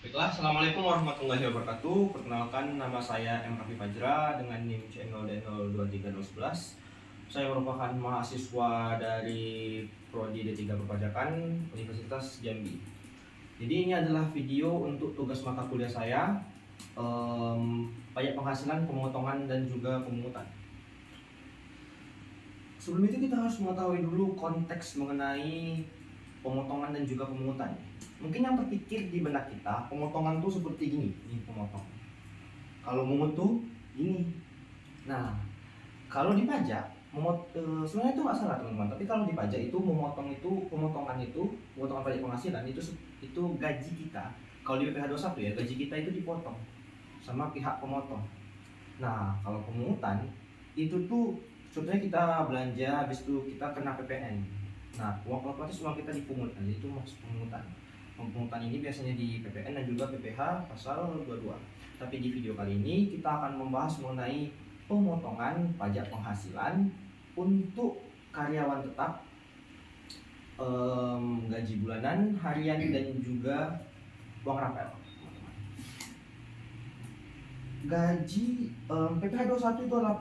Baiklah, Assalamualaikum warahmatullahi wabarakatuh. Perkenalkan, nama saya M. Rafi Fajra dengan NIM C0D023011. Saya merupakan mahasiswa dari Prodi D3 Perpajakan Universitas Jambi. Jadi ini adalah video untuk tugas mata kuliah saya, pajak penghasilan, pemotongan, dan juga pemungutan. Sebelum itu kita harus mengetahui dulu konteks mengenai pemotongan dan juga pemungutan. Mungkin yang terpikir di benak kita, pemotongan tuh seperti gini, ini pemotong. Kalau mungut tuh gini. Nah, kalau di pajak, sebenarnya itu nggak salah teman-teman. Tapi kalau di pajak itu pemotongan pajak penghasilan itu gaji kita. Kalau di PPh 21 ya, gaji kita itu dipotong sama pihak pemotong. Nah, kalau pemungutan itu tuh contohnya kita belanja, habis itu kita kena PPN. Nah, otomatis uang kita dipungut. Nah, itu maksud pemungutan. Pemungutan ini biasanya di PPN dan juga PPh pasal 22. Tapi di video kali ini kita akan membahas mengenai pemotongan pajak penghasilan untuk karyawan tetap, gaji bulanan, harian, dan juga uang rapel. Gaji PPh 21 itu adalah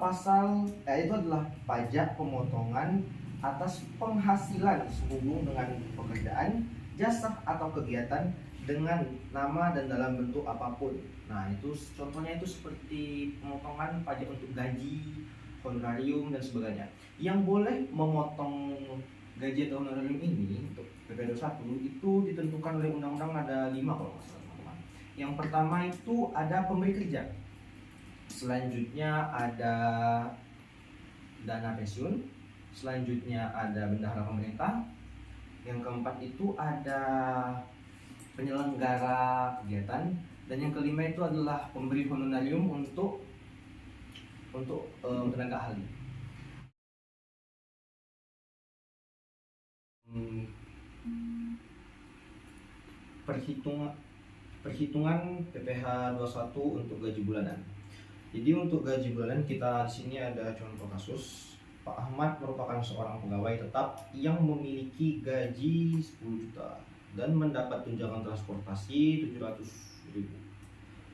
itu adalah pajak pemotongan atas penghasilan sehubung dengan pekerjaan, jasa atau kegiatan dengan nama dan dalam bentuk apapun. Nah, itu contohnya itu seperti pemotongan pajak untuk gaji, honorarium, dan sebagainya. Yang boleh memotong gaji atau honorarium ini untuk PPh 21 itu ditentukan oleh undang-undang, ada 5 kalau nggak salah, teman-teman. Yang pertama itu ada pemberi kerja. Selanjutnya ada dana pensiun. Selanjutnya ada bendahara pemerintah. Yang keempat itu ada penyelenggara kegiatan. Dan yang kelima itu adalah pemberi honorarium untuk tenaga ahli. Perhitungan PPh 21 untuk gaji bulanan. Jadi untuk gaji bulanan kita di sini ada contoh kasus. Pak Ahmad merupakan seorang pegawai tetap yang memiliki gaji 10 juta dan mendapat tunjangan transportasi 700.000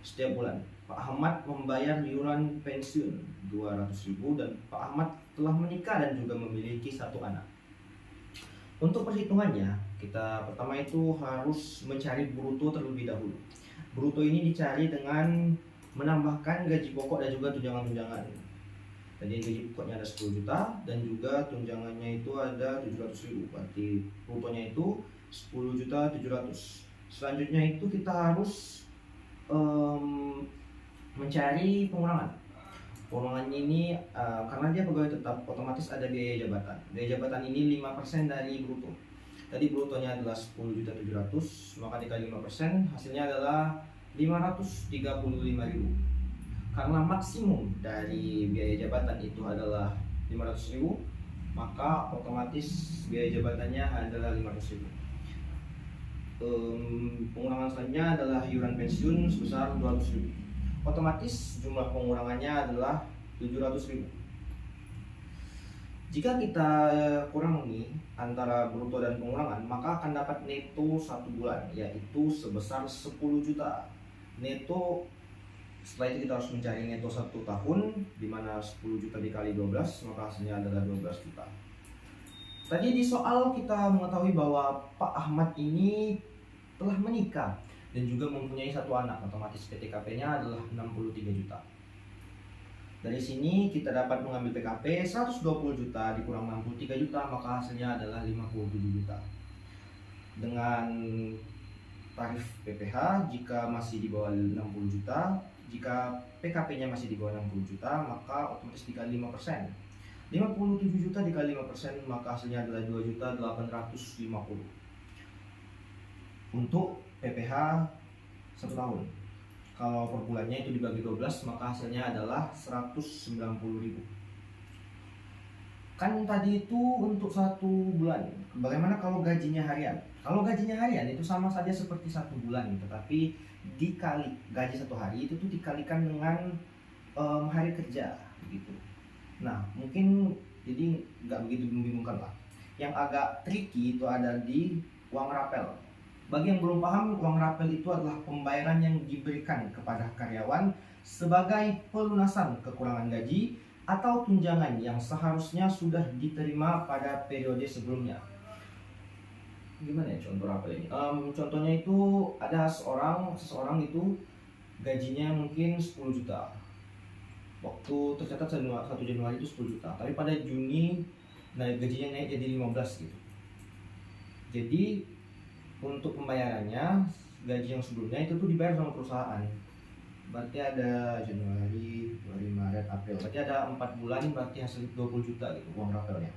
setiap bulan. Pak Ahmad membayar iuran pensiun 200.000 dan Pak Ahmad telah menikah dan juga memiliki 1 anak. Untuk perhitungannya, kita pertama itu harus mencari bruto terlebih dahulu. Bruto ini dicari dengan menambahkan gaji pokok dan juga tunjangan-tunjangan. Jadi gaji pokoknya ada 10 juta dan juga tunjangannya itu ada 700.000. Berarti brutonya itu 10.700.000. Selanjutnya itu kita harus mencari pengurangan. Pengurangan ini karena dia pegawai tetap, otomatis ada biaya jabatan. Biaya jabatan ini 5% dari bruto. Tadi brutonya adalah 10.700.000, maka dikali 5% hasilnya adalah 535.000. Karena maksimum dari biaya jabatan itu adalah 500.000, maka otomatis biaya jabatannya adalah 500.000. Pengurangan selanjutnya adalah iuran pensiun sebesar 200.000. Otomatis jumlah pengurangannya adalah 700.000. Jika kita kurangi antara bruto dan pengurangan, maka akan dapat neto 1 bulan, yaitu sebesar 10 juta. Neto, setelah itu kita harus mencari neto 1 tahun, dimana 10 juta dikali 12, maka hasilnya adalah 12 juta. Tadi di soal kita mengetahui bahwa Pak Ahmad ini telah menikah dan juga mempunyai 1 anak, otomatis PTKP-nya adalah 63 juta. Dari sini kita dapat mengambil PKP 120 juta dikurang 63 juta, maka hasilnya adalah 57 juta. Dengan tarif PPh, jika masih di bawah 60 juta, jika PKP-nya masih di bawah 60 juta, maka otomatis dikali 5%. 57 juta dikali 5%, maka hasilnya adalah 2.850 untuk PPh 1 tahun. Kalau per bulannya itu dibagi 12, maka hasilnya adalah 190.000. Kan tadi itu untuk 1 bulan. Bagaimana kalau gajinya harian? Kalau gajinya harian itu sama saja seperti 1 bulan, tetapi dikali gaji 1 hari itu tuh dikalikan dengan hari kerja gitu. Nah, mungkin jadi nggak begitu membingungkan lah. Yang agak tricky itu ada di uang rapel. Bagi yang belum paham, uang rapel itu adalah pembayaran yang diberikan kepada karyawan sebagai pelunasan kekurangan gaji atau tunjangan yang seharusnya sudah diterima pada periode sebelumnya. Gimana ya contoh rapel ini? Contohnya itu ada seseorang itu gajinya mungkin 10 juta. Waktu tercatat 1 Januari itu 10 juta, tapi pada Juni gajinya naik jadi 15 gitu. Jadi untuk pembayarannya gaji yang sebelumnya itu tuh dibayar sama perusahaan. Berarti ada Januari, Februari, Maret, April. Berarti ada 4 bulan, berarti hasil 20 juta gitu uang rapelnya.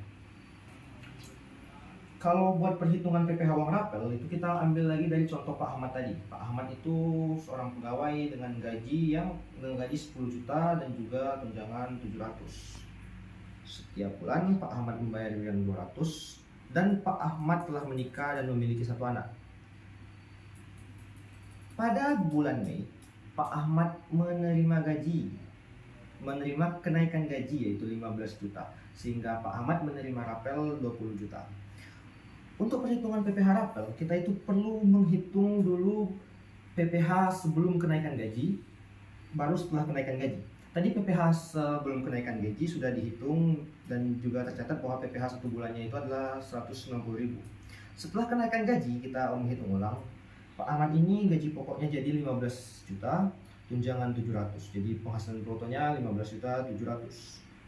Kalau buat perhitungan PPh uang rapel itu kita ambil lagi dari contoh Pak Ahmad tadi. Pak Ahmad itu seorang pegawai dengan gaji 10 juta dan juga tunjangan 700. Setiap bulan Pak Ahmad membayar 200 dan Pak Ahmad telah menikah dan memiliki 1 anak. Pada bulan Mei, Pak Ahmad menerima kenaikan gaji yaitu 15 juta, sehingga Pak Ahmad menerima rapel 20 juta. Untuk perhitungan PPh rapel, kita itu perlu menghitung dulu PPh sebelum kenaikan gaji, baru setelah kenaikan gaji. Tadi PPh sebelum kenaikan gaji sudah dihitung dan juga tercatat bahwa PPh 1 bulannya itu adalah 190.000. Setelah kenaikan gaji, kita menghitung ulang. Pak Ahmad ini gaji pokoknya jadi 15 juta, tunjangan 700. Jadi penghasilan brutonya 15.700.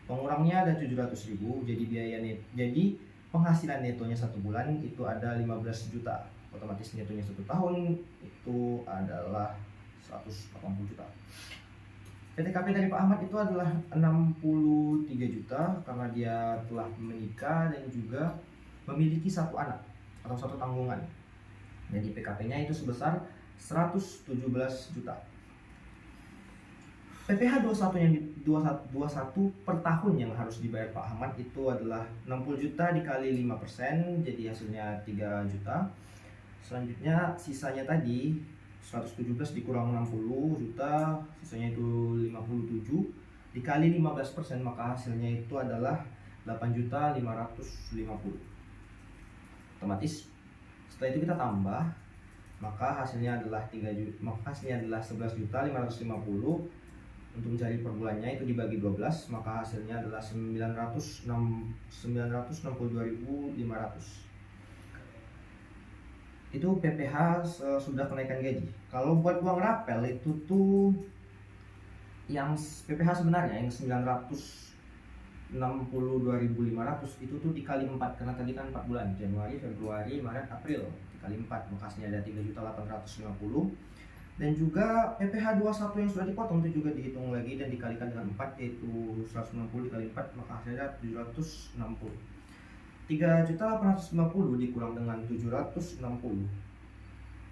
Pengurangnya ada 700.000, jadi biaya net. Jadi penghasilan netonya 1 bulan itu ada 15 juta. Otomatis netonya 1 tahun itu adalah 180 juta. PTKP dari Pak Ahmad itu adalah 63 juta karena dia telah menikah dan juga memiliki 1 anak atau 1 tanggungan. Jadi PKP-nya itu sebesar 117 juta. PPh 21 per tahun yang harus dibayar Pak Ahmad itu adalah 60 juta dikali 5%, jadi hasilnya 3 juta. Selanjutnya sisanya tadi 117 dikurang 60 juta, sisanya itu 57 dikali 15%, maka hasilnya itu adalah 8.550. Otomatis setelah itu kita tambah, maka hasilnya adalah 11.550. Untuk mencari per bulannya itu dibagi 12, maka hasilnya adalah 962.500. Itu PPh sudah kenaikan gaji. Kalau buat uang rapel itu tuh yang PPh sebenarnya yang 962.500 itu tuh dikali 4, karena tadi kan 4 bulan, Januari, Februari, Maret, April, dikali 4, maka hasilnya ada 3.850. Dan juga PPh 21 yang sudah dipotong itu juga dihitung lagi dan dikalikan dengan 4, yaitu 160 dikali 4, maka hasilnya 760. 3.850 dikurang dengan 760,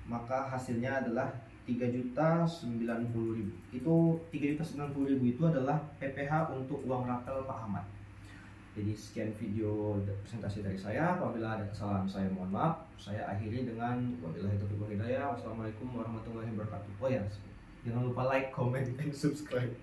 maka hasilnya adalah 3.090.000. Itu 3.090.000 itu adalah PPh untuk uang rapel Pak Ahmad. Jadi sekian video presentasi dari saya. Apabila ada kesalahan saya mohon maaf. Saya akhiri dengan wabillahi taufiq wal hidayah. Wassalamualaikum warahmatullahi wabarakatuh. Oh ya, jangan lupa like, comment, dan subscribe.